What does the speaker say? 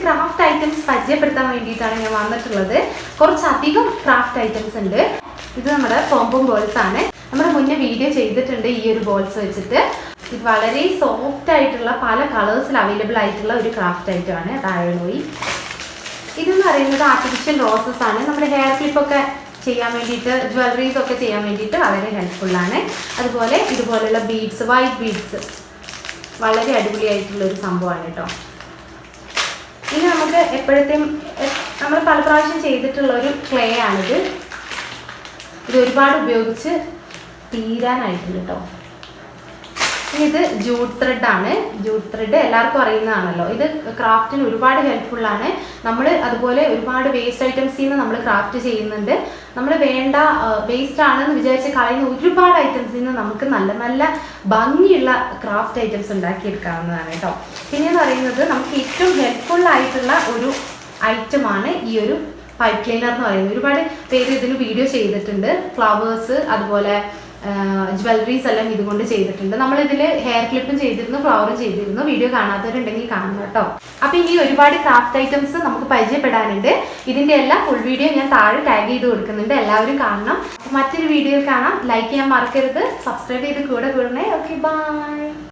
Craft items പരിചയപ്പെടുത്താൻ വേണ്ടിയിട്ടാണ് ഞാൻ വന്നിട്ടുള്ളത്. കുറച്ചധികം ക്രാഫ്റ്റ് ഐറ്റംസ് ഉണ്ട്. ഇത് നമ്മുടെ പോംപോം ബോൾസ് ആണ്. നമ്മുടെ മുന്നേ വീഡിയോ ചെയ്തിട്ടുണ്ട് ഈ ഒരു ബോൾസ് വെച്ചിട്ട്. ഇത് വളരെ സോഫ്റ്റ് ആയിട്ടുള്ള പല കളേഴ്സിൽ അവൈലബിൾ ആയിട്ടുള്ള ഒരു ക്രാഫ്റ്റ് ഐറ്റം ആണ്. താഴോയി ഇതെന്ന് പറയുന്നത് ആർട്ടിഫിഷ്യൽ റോസസ് ആണ്. നമ്മുടെ ഹെയർ ക്ലിപ്പൊക്കെ ചെയ്യാൻ വേണ്ടിയിട്ട്, ജ്വല്ലറീസ് ഒക്കെ ചെയ്യാൻ വേണ്ടിയിട്ട് വളരെ ഹെൽപ്ഫുള്ളാണ്. അതുപോലെ ഇതുപോലെയുള്ള ബീഡ്സ്, വൈറ്റ് ബീഡ്സ് വളരെ അടിപൊളിയായിട്ടുള്ള ഒരു സംഭവമാണ് കേട്ടോ. ഇനി നമുക്ക് എപ്പോഴത്തെയും നമ്മൾ പല പ്രാവശ്യം ചെയ്തിട്ടുള്ള ഒരു ക്ലേ ആണിത്. ഇത് ഒരുപാട് ഉപയോഗിച്ച് തീരാനായിട്ടുണ്ട് കേട്ടോ. ഇനി ഇത് ജൂട്ട് ത്രെഡ് ആണ്. ജൂട്ട് ത്രെഡ് എല്ലാവർക്കും അറിയുന്നതാണല്ലോ. ഇത് ക്രാഫ്റ്റിന് ഒരുപാട് ഹെൽപ്ഫുള്ളാണ്. നമ്മൾ അതുപോലെ ഒരുപാട് വേസ്റ്റ് ഐറ്റംസിൽ നിന്ന് നമ്മൾ ക്രാഫ്റ്റ് ചെയ്യുന്നുണ്ട്. നമ്മൾ വേണ്ട വേസ്റ്റ് ആണെന്ന് വിചാരിച്ച് കളയുന്ന ഒരുപാട് ഐറ്റംസിൽ നിന്ന് നമുക്ക് നല്ല നല്ല ഭംഗിയുള്ള ക്രാഫ്റ്റ് ഐറ്റംസ് ഉണ്ടാക്കിയെടുക്കാവുന്നതാണ് കേട്ടോ. പിന്നെയെന്ന് പറയുന്നത് നമുക്ക് ഏറ്റവും ഹെൽപ്ഫുള്ളായിട്ടുള്ള ഒരു ഐറ്റമാണ് ഈ ഒരു പൈപ്പ് ക്ലീനർ എന്ന് പറയുന്നത്. ഒരുപാട് പേര് ഇതിന് വീഡിയോ ചെയ്തിട്ടുണ്ട്. ഫ്ലവേഴ്സ് അതുപോലെ ജ്വല്ലറീസ് എല്ലാം ഇതുകൊണ്ട് ചെയ്തിട്ടുണ്ട്. നമ്മളിതിൽ ഹെയർ ക്ലിപ്പും ചെയ്തിരുന്നു, ഫ്ലവറും ചെയ്തിരുന്നു. വീഡിയോ കാണാത്തവരുണ്ടെങ്കിൽ കാണണം കേട്ടോ. അപ്പോൾ ഇനി ഒരുപാട് ക്രാഫ്റ്റ് ഐറ്റംസ് നമുക്ക് പരിചയപ്പെടാനുണ്ട്. ഇതിൻ്റെ എല്ലാം ഫുൾ വീഡിയോ ഞാൻ താഴെ ടാഗ് ചെയ്ത് കൊടുക്കുന്നുണ്ട്. എല്ലാവരും കാണണം. മറ്റൊരു വീഡിയോയിൽ കാണാം. ലൈക്ക് ചെയ്യാൻ മറക്കരുത്. സബ്സ്ക്രൈബ് ചെയ്ത് കൂടെ കൂടണേ. Okay, by.